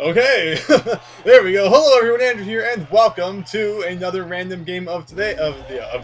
Okay, there we go. Hello everyone, Andrew here, and welcome to another random game of today,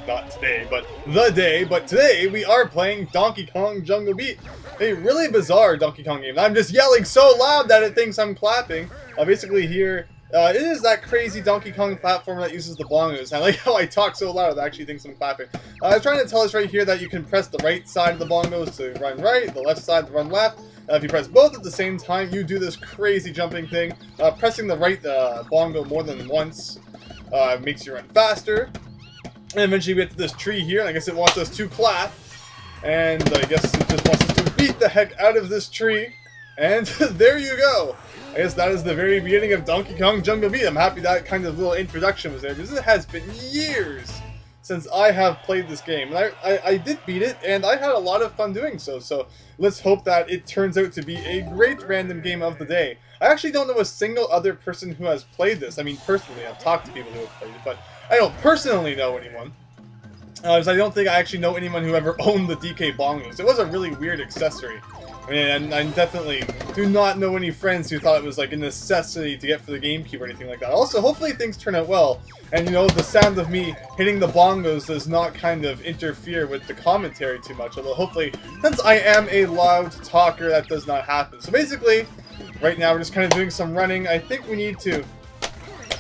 not today, but the day. But today we are playing Donkey Kong Jungle Beat, a really bizarre Donkey Kong game. I'm just yelling so loud that it thinks I'm clapping. Basically here, it is that crazy Donkey Kong platformer that uses the bongos. I like how I talk so loud it actually thinks I'm clapping. It's trying to tell us right here that you can press the right side of the bongos to run right, the left side to run left. If you press both at the same time, you do this crazy jumping thing. Pressing the right bongo more than once makes you run faster. And eventually we get to this tree here, and I guess it wants us to clap. And I guess it just wants us to beat the heck out of this tree. And there you go. I guess that is the very beginning of Donkey Kong Jungle Beat. I'm happy that kind of little introduction was there, because it has been years since I have played this game. And I did beat it, and I had a lot of fun doing so. So let's hope that it turns out to be a great random game of the day. I actually don't know a single other person who has played this. I mean, personally, I've talked to people who have played it, but I don't personally know anyone. Because I don't think I actually know anyone who ever owned the DK Bongos. It was a really weird accessory. And I definitely do not know any friends who thought it was like a necessity to get for the GameCube or anything like that. Also, hopefully things turn out well. And you know, the sound of me hitting the bongos does not kind of interfere with the commentary too much. Although hopefully, since I am a loud talker, that does not happen. So basically, right now we're just kind of doing some running. I think we need to...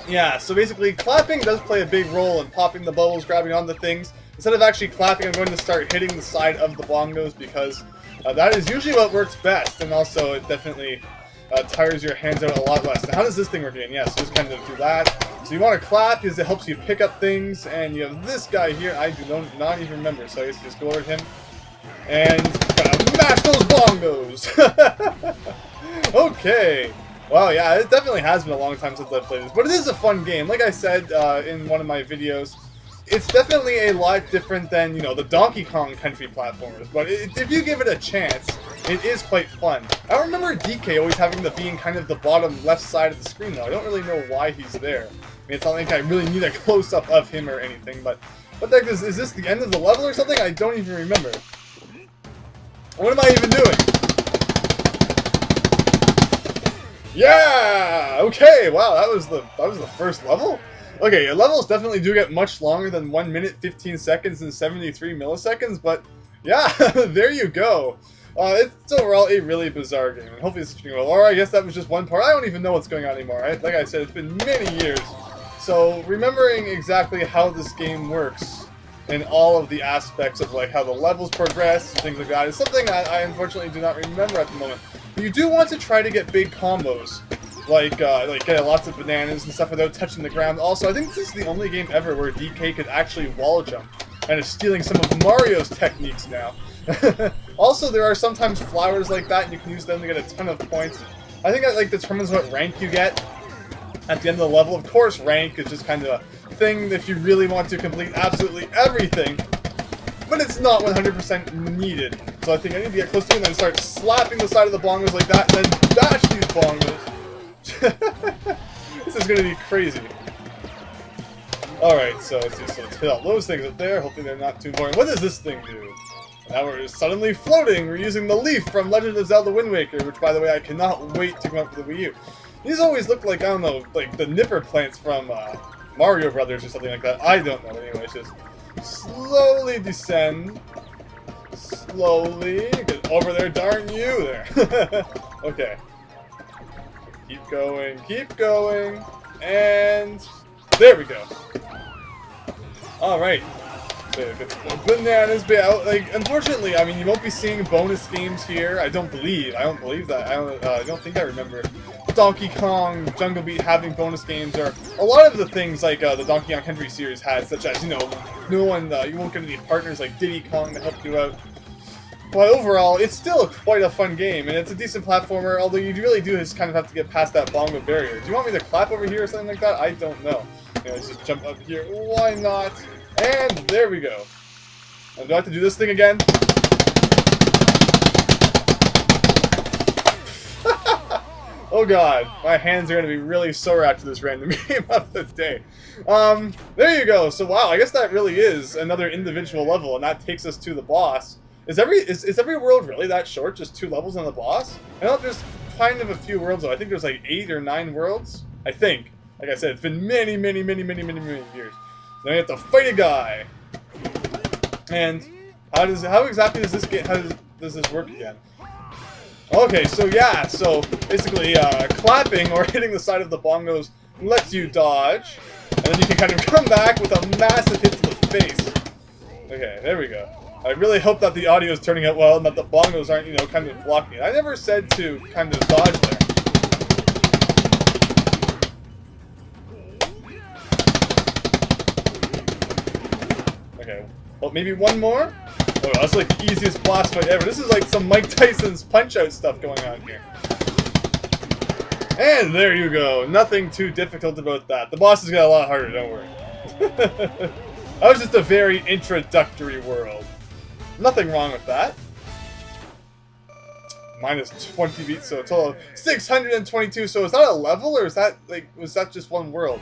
Yeah, so basically clapping does play a big role in popping the bubbles, grabbing onto things. Instead of actually clapping, I'm going to start hitting the side of the bongos because that is usually what works best. And also, it definitely tires your hands out a lot less. Now, how does this thing work again? Yes, just kind of do that. So you want to clap because it helps you pick up things. And you have this guy here. I do not even remember. So I guess you just go over to him and mash those bongos. Okay. Well, yeah, it definitely has been a long time since I've played this, but it is a fun game. Like I said in one of my videos, it's definitely a lot different than, you know, the Donkey Kong Country platformers, but if you give it a chance, it is quite fun. I remember DK always having the being kind of the bottom left side of the screen, though. I don't really know why he's there. I mean, it's not like I really need a close-up of him or anything, but what the heck is this the end of the level or something? I don't even remember. What am I even doing? Yeah! Okay, wow, that was the first level? Okay, your levels definitely do get much longer than 1 minute, 15 seconds, and 73 milliseconds, but yeah, there you go. It's overall a really bizarre game, and hopefully it's doing well. Or I guess that was just one part. I don't even know what's going on anymore. Like I said, it's been many years. So remembering exactly how this game works and all of the aspects of like how the levels progress and things like that is something that I unfortunately do not remember at the moment. But you do want to try to get big combos. Like get lots of bananas and stuff without touching the ground. Also, I think this is the only game ever where DK could actually wall jump, and is stealing some of Mario's techniques now. Also, there are sometimes flowers like that, and you can use them to get a ton of points. I think that like determines what rank you get at the end of the level. Of course, rank is just kind of a thing if you really want to complete absolutely everything, but it's not 100% needed. So I think I need to get close to it and then start slapping the side of the bongos like that, and then bash these bongos. This is gonna be crazy. Alright, so let's hit all those things up there. Hopefully they're not too boring. What does this thing do? Now we're suddenly floating. We're using the leaf from Legend of Zelda Wind Waker, which, by the way, I cannot wait to come out for the Wii U. These always look like, I don't know, like the nipper plants from Mario Brothers or something like that. I don't know. Anyway, it's just slowly descend. Slowly. Get over there, darn you there. Okay. Keep going, and there we go. Alright. Bananas, like, unfortunately, I mean, you won't be seeing bonus games here. I don't believe that. I don't think I remember Donkey Kong Jungle Beat having bonus games, or a lot of the things like the Donkey Kong Country series has, such as, you know, you won't get any partners like Diddy Kong to help you out. But overall, it's still quite a fun game, and it's a decent platformer, although you really do just kind of have to get past that bongo barrier. Do you want me to clap over here or something like that? I don't know. Let's just jump up here. Why not? And there we go. And do I have to do this thing again? Oh god, my hands are going to be really sore after this random game of the day. There you go. So wow, I guess that really is another individual level, and that takes us to the boss. Is every world really that short? Just 2 levels on the boss? I know there's kind of a few worlds though. I think there's like 8 or 9 worlds. I think. Like I said, it's been many years. Then you have to fight a guy. And how exactly does this get? How does this work again? Okay, so yeah, so basically clapping or hitting the side of the bongos lets you dodge, and then you can kind of come back with a massive hit to the face. Okay, there we go. I really hope that the audio is turning out well and that the bongos aren't, you know, kind of blocking it. I never said to kind of dodge there. Okay, well, maybe one more? Oh, that's like the easiest boss fight ever. This is like some Mike Tyson's Punch-Out stuff going on here. And there you go. Nothing too difficult about that. The bosses get a lot harder, don't worry. That was just a very introductory world. Nothing wrong with that. Minus 20 beats, so a total of 622. So is that a level, or is that like, was that just one world?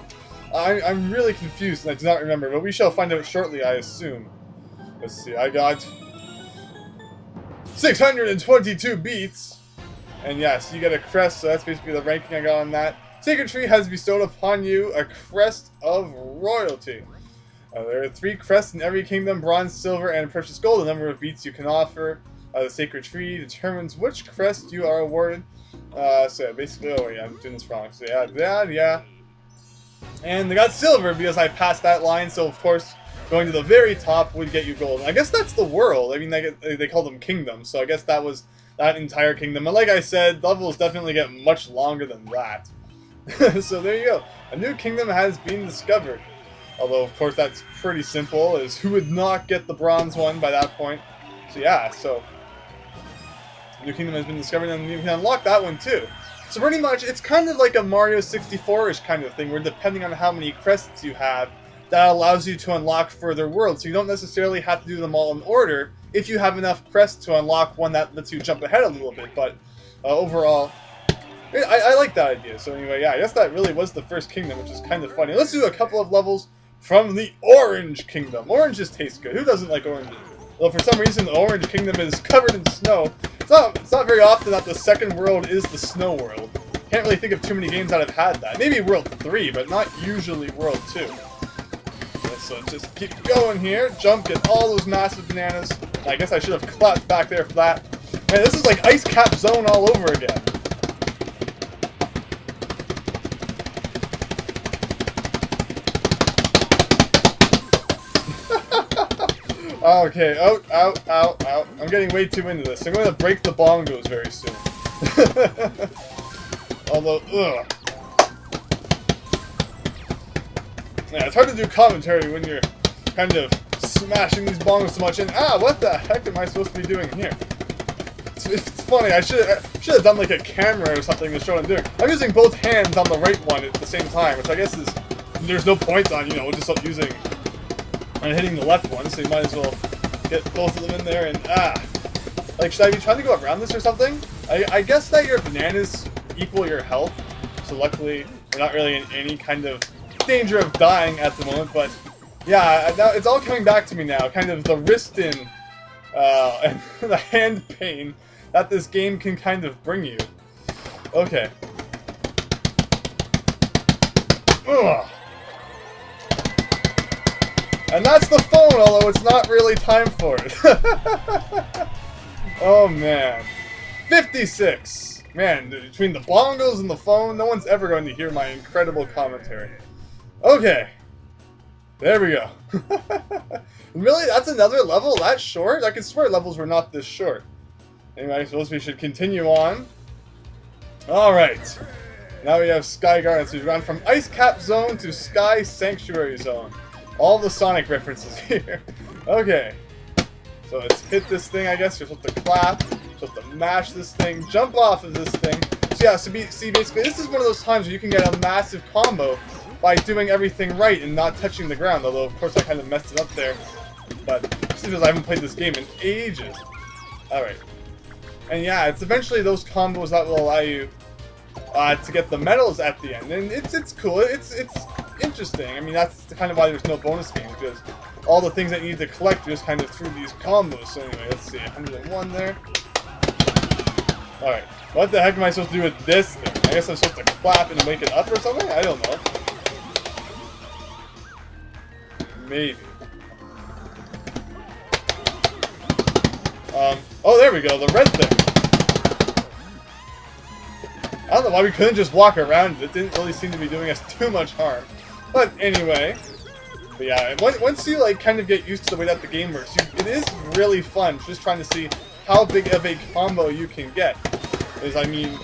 I'm really confused and I do not remember, but we shall find out shortly, I assume. Let's see, I got 622 beats. And yes, you get a crest, so that's basically the ranking I got on that. Sacred Tree has bestowed upon you a crest of royalty. There are 3 crests in every kingdom: bronze, silver, and precious gold. The number of beats you can offer. The Sacred Tree determines which crest you are awarded. So basically, oh wait, I'm doing this wrong. So yeah. And they got silver because I passed that line, so of course, going to the very top would get you gold. And I guess that's the world. I mean, they call them kingdoms, so I guess that was that entire kingdom. And like I said, levels definitely get much longer than that. So there you go. A new kingdom has been discovered. Although, of course, that's pretty simple, as who would not get the bronze one by that point. So yeah, so a new kingdom has been discovered, and you can unlock that one too. So pretty much, it's kind of like a Mario 64-ish kind of thing, where depending on how many crests you have, that allows you to unlock further worlds. So you don't necessarily have to do them all in order if you have enough crests to unlock one that lets you jump ahead a little bit. But overall, I like that idea. So anyway, yeah, I guess that really was the first kingdom, which is kind of funny. Let's do a couple of levels from the Orange Kingdom. Oranges taste good. Who doesn't like oranges? Well, for some reason, the Orange Kingdom is covered in snow. It's not very often that the second world is the snow world. Can't really think of too many games that have had that. Maybe World 3, but not usually World 2. Okay, so just keep going here. Jump, get all those massive bananas. I guess I should have clapped back there for that. Man, this is like Ice Cap Zone all over again. Okay, out. I'm getting way too into this. I'm going to break the bongos very soon. Although, ugh. Yeah, it's hard to do commentary when you're kind of smashing these bongos so much. And what the heck am I supposed to be doing here? It's funny. I should have done like a camera or something to show what I'm doing. I'm using both hands on the right one at the same time, which I guess is there's no point on, you know, just using and hitting the left one, so you might as well get both of them in there. And like, should I be trying to go around this or something? I guess that your bananas equal your health, so luckily we're not really in any kind of danger of dying at the moment. But yeah, now it's all coming back to me now, kind of the wrist and the hand pain that this game can kind of bring you. Okay. Ugh. And that's the phone, although it's not really time for it. Oh man. 56! Man, between the bongos and the phone, no one's ever going to hear my incredible commentary. Okay. There we go. Really? That's another level that short? I could swear levels were not this short. Anyway, I suppose we should continue on. Alright. Now we have Sky Gardens. We've gone from Ice Cap Zone to Sky Sanctuary Zone. All the Sonic references here. Okay. So let's hit this thing, I guess. You're supposed to clap. You're supposed to mash this thing. Jump off of this thing. So yeah, see, basically, this is one of those times where you can get a massive combo by doing everything right and not touching the ground. Although, of course, I kind of messed it up there. But just because I haven't played this game in ages. Alright. And yeah, it's eventually those combos that will allow you to get the medals at the end. And it's cool. It's interesting. I mean, that's kind of why there's no bonus games, because all the things that you need to collect are just kind of through these combos. So anyway, let's see, 101 there. Alright. What the heck am I supposed to do with this thing? I guess I'm supposed to clap and wake it up or something? I don't know. Maybe. Oh, there we go, the red thing. I don't know why we couldn't just walk around it. It didn't really seem to be doing us too much harm. But anyway. But yeah, once you like kind of get used to the way that the game works, it is really fun just trying to see how big of a combo you can get. Because, I mean,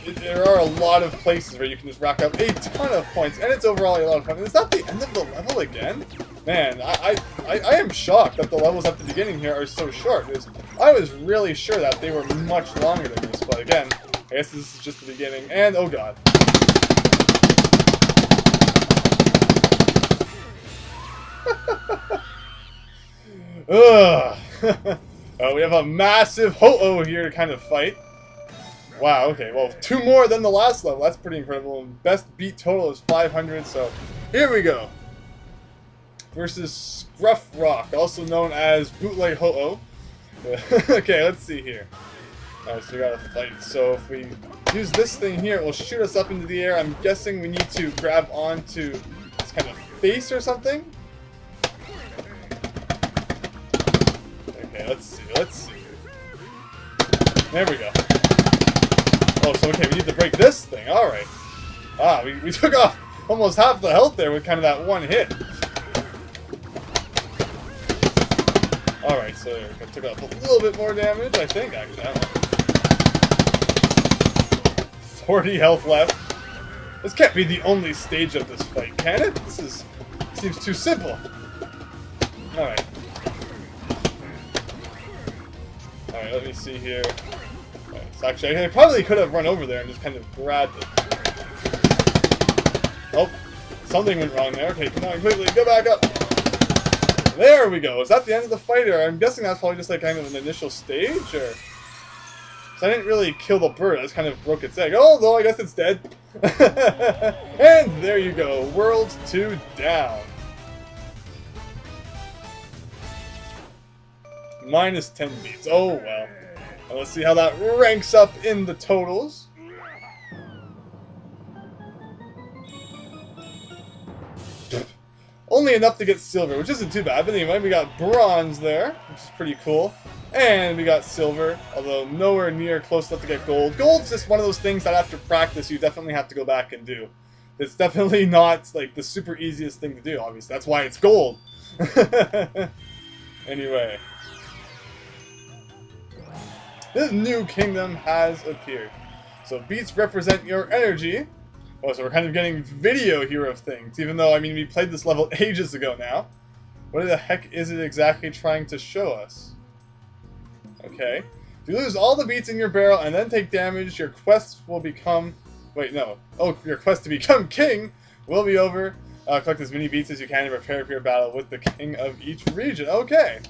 there are a lot of places where you can just rack up a ton of points, and it's overall a lot of fun. Is that the end of the level again? Man, I am shocked that the levels at the beginning here are so short, because I was really sure that they were much longer than this, but again, I guess this is just the beginning, and oh god. Ugh. We have a massive Ho-Oh here to kind of fight. Wow, okay, well, 2 more than the last level. That's pretty incredible. And best beat total is 500, so here we go. Versus Scruff Rock, also known as Bootleg Ho-Oh. Okay, let's see here. Alright, so we gotta fight. So if we use this thing here, it will shoot us up into the air. I'm guessing we need to grab onto this kind of face or something. Okay, let's see. There we go. Oh, so okay, we need to break this thing. Alright. Ah, we took off almost half the health there with kind of that one hit. Alright, so I took off a little bit more damage, I think, actually. I don't know. 40 health left. This can't be the only stage of this fight, can it? Seems too simple. Alright. Alright, let me see here. Right, so actually, I probably could have run over there and just kind of grabbed it. Oh, something went wrong there. Okay, come on, quickly, go back up. There we go. Is that the end of the fight, or I'm guessing that's probably just like kind of an initial stage, or? So I didn't really kill the bird. I just kind of broke its egg. Oh, though I guess it's dead. And there you go. World 2 down. Minus 10 beats. Oh, well. Well, let's see how that ranks up in the totals. Only enough to get silver, which isn't too bad. But anyway, we got bronze there, which is pretty cool. And we got silver, although nowhere near close enough to get gold. Gold's just one of those things that after practice you definitely have to go back and do. It's definitely not like the super easiest thing to do, obviously. That's why it's gold. Anyway. This new kingdom has appeared. So beats represent your energy. Oh, so we're kind of getting video here of things, even though, I mean, we played this level ages ago now. What the heck is it exactly trying to show us? Okay. If you lose all the beats in your barrel and then take damage, your quest will become... Wait, no. Oh, your quest to become king will be over. Collect as many beats as you can and prepare for your battle with the king of each region. Okay.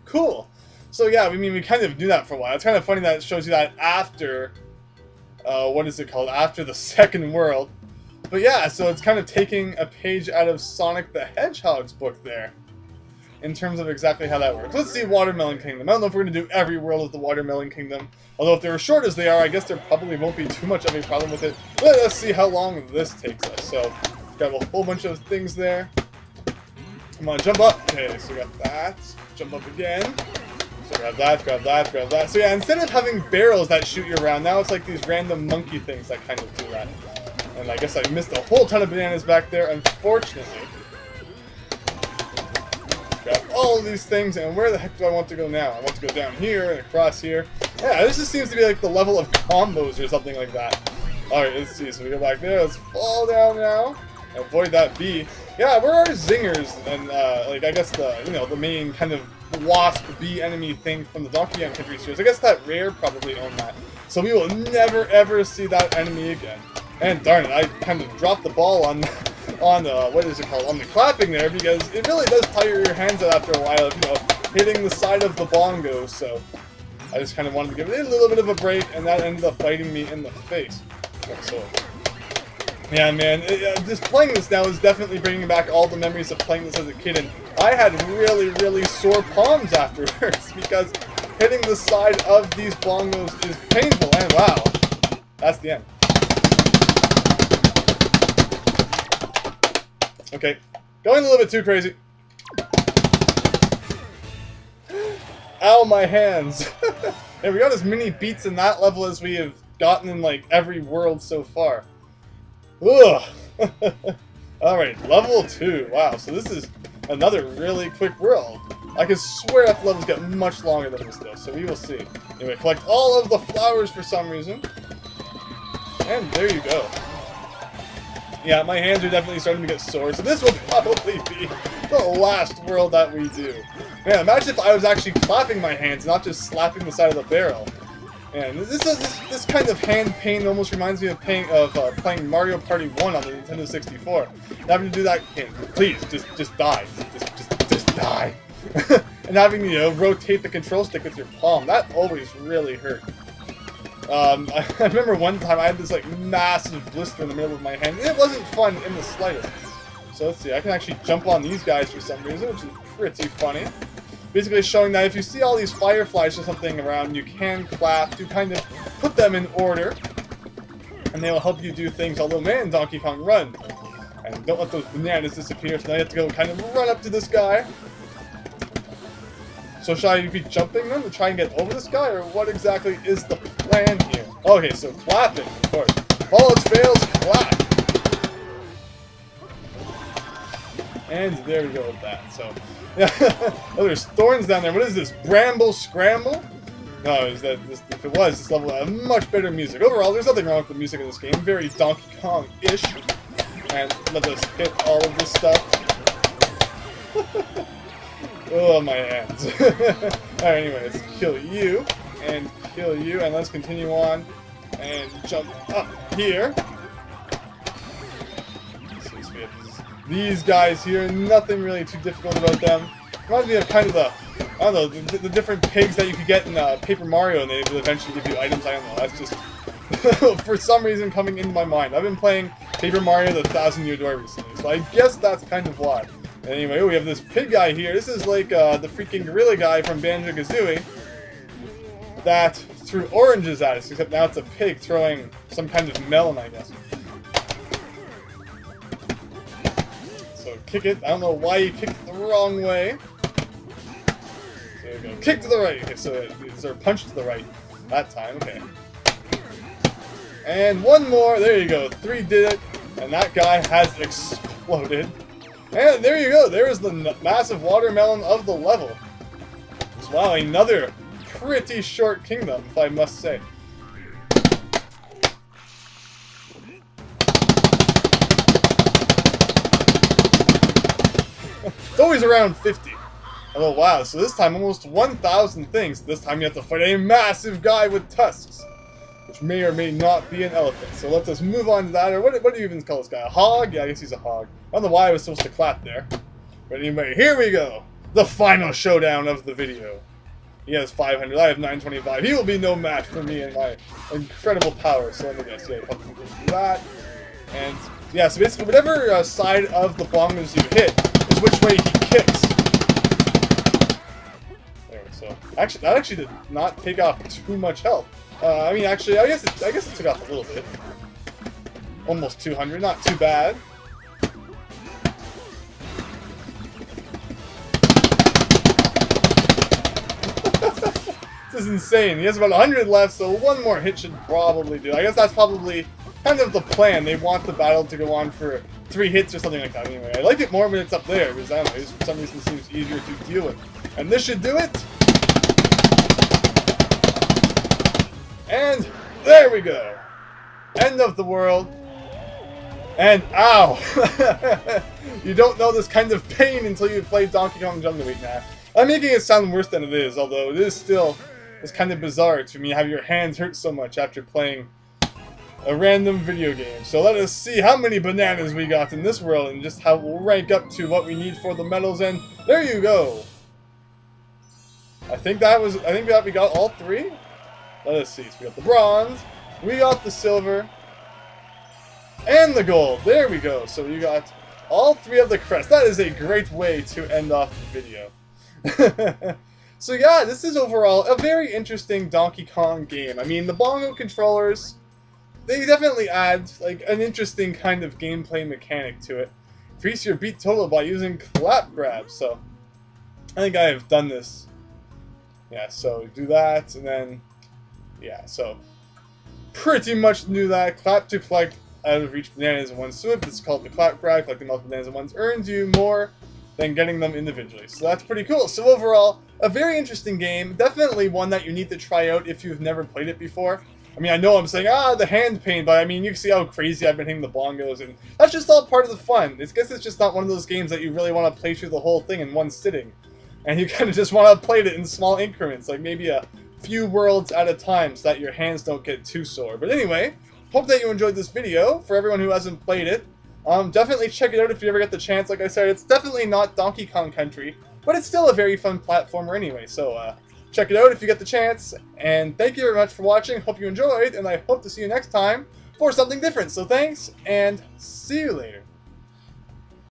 Cool. So yeah, I mean, we kind of knew that for a while. It's kind of funny that it shows you that after... what is it called? After the second world. But yeah, so it's kind of taking a page out of Sonic the Hedgehog's book there. In terms of exactly how that works. Let's see Watermelon Kingdom. I don't know if we're going to do every world of the Watermelon Kingdom. Although if they're as short as they are, I guess there probably won't be too much of a problem with it. But let's see how long this takes us. So, got a whole bunch of things there. Come on, jump up. Okay, so we got that. Jump up again. So grab that, grab that, grab that. So yeah, instead of having barrels that shoot you around, now it's like these random monkey things that kind of do that. And I guess I missed a whole ton of bananas back there, unfortunately. Grab all of these things, and where the heck do I want to go now? I want to go down here and across here. Yeah, this just seems to be like the level of combos or something like that. Alright, let's see. So we go back there. Let's fall down now. Avoid that bee. Yeah, where are zingers? And, like, I guess the, you know, the main kind of wasp bee enemy thing from the Donkey Kong Country series. I guess that Rare probably owned that. So we will never ever see that enemy again. And darn it, I kind of dropped the ball on what is it called, on the clapping there, because it really does tire your hands out after a while, you know, hitting the side of the bongos, so I just kind of wanted to give it a little bit of a break, and that ended up biting me in the face. So, yeah, man, just playing this now is definitely bringing back all the memories of playing this as a kid, and I had really, really sore palms afterwards, because hitting the side of these bongos is painful, and wow, that's the end. Okay, going a little bit too crazy. Ow, my hands. Yeah, we got as many beats in that level as we have gotten in like every world so far. Ugh. Alright, level 2. Wow, so this is another really quick world. I can swear that the levels get much longer than this though, so we will see. Anyway, collect all of the flowers for some reason. And there you go. Yeah, my hands are definitely starting to get sore, so this will probably be the last world that we do. Man, imagine if I was actually clapping my hands, not just slapping the side of the barrel. And this kind of hand pain almost reminds me of playing Mario Party 1 on the Nintendo 64. Having to do that, okay, please, just die. Just die. And having to, you know, rotate the control stick with your palm, that always really hurt. I remember one time I had this like massive blister in the middle of my hand, and it wasn't fun in the slightest. So let's see, I can actually jump on these guys for some reason, which is pretty funny. Basically showing that if you see all these fireflies or something around, you can clap to kind of put them in order, and they will help you do things, although man, Donkey Kong, run! And don't let those bananas disappear, so now you have to go kind of run up to this guy. So should I be jumping them to try and get over this guy, or what exactly is the plan here? Okay, so clapping, of course. All else fails, clap! And there we go with that, so... Yeah. Oh, there's thorns down there. What is this? Bramble Scramble? No, if it was, this level had much better music. Overall, there's nothing wrong with the music in this game. Very Donkey Kong-ish. And let us hit all of this stuff. Oh, my hands. Alright, anyway, let's kill you. And kill you. And let's continue on. And jump up here. So we have these guys here. Nothing really too difficult about them. Reminds me of kind of the, I don't know, the different pigs that you could get in Paper Mario, and they will eventually give you items. I don't know. That's just, for some reason, coming into my mind. I've been playing Paper Mario: The 1,000-Year Door recently, so I guess that's kind of why. Anyway, we have this pig guy here. This is like the freaking gorilla guy from Banjo-Kazooie that threw oranges at us, except now it's a pig throwing some kind of melon, I guess. So kick it. I don't know why you kicked it the wrong way. There we go. Kick to the right. Okay, so it's our punch to the right that time. Okay. And one more. There you go. 3 did it. And that guy has exploded. And there you go. There is the massive watermelon of the level. Wow, another pretty short kingdom, if I must say. It's always around 50. Oh wow, so this time almost 1,000 things. This time you have to fight a massive guy with tusks, which may or may not be an elephant. So let's just move on to that. Or what do you even call this guy? A hog? Yeah, I guess he's a hog. I don't know why I was supposed to clap there. But anyway, here we go. The final showdown of the video. He has 500, I have 925. He will be no match for me and my incredible power. So let me guess, yeah, that. And yeah, so basically whatever side of the bongos you hit is which way he kicks. There, so actually, that actually did not take off too much health. I mean, actually, I guess it took off a little bit. Almost 200, not too bad. This is insane. He has about 100 left, so one more hit should probably do. I guess that's probably kind of the plan. They want the battle to go on for 3 hits or something like that. Anyway, I like it more when it's up there, because I don't know, for some reason it seems easier to deal with. And this should do it. And there we go. End of the world. And ow! You don't know this kind of pain until you've played Donkey Kong Jungle Beat now. I'm making it sound worse than it is, although it is still it's kind of bizarre to me have your hands hurt so much after playing a random video game. So let us see how many bananas we got in this world and just how we'll rank up to what we need for the medals. And there you go. I think that we got all 3. Let us see. So we got the bronze, we got the silver, and the gold. There we go. So you got all 3 of the crests. That is a great way to end off the video. So yeah, this is overall a very interesting Donkey Kong game. I mean, the bongo controllers, they definitely add like an interesting kind of gameplay mechanic to it. Increase your beat total by using clap grabs. So I think I have done this. Yeah, so do that, and then yeah, so pretty much do that. Clap to collect out of reach bananas in one swoop. It's called the clap grab. Collecting multiple bananas in one earns you more than getting them individually. So that's pretty cool. So overall, a very interesting game. Definitely one that you need to try out if you've never played it before. I mean, I know I'm saying, the hand pain, but I mean, you can see how crazy I've been hitting the bongos, and that's just all part of the fun. I guess it's just not one of those games that you really want to play through the whole thing in one sitting. And you kind of just want to play it in small increments, like maybe a few worlds at a time so that your hands don't get too sore. But anyway, hope that you enjoyed this video. For everyone who hasn't played it, definitely check it out if you ever get the chance. Like I said, it's definitely not Donkey Kong Country, but it's still a very fun platformer anyway. So check it out if you get the chance. And thank you very much for watching. Hope you enjoyed, and I hope to see you next time for something different. So thanks, and see you later.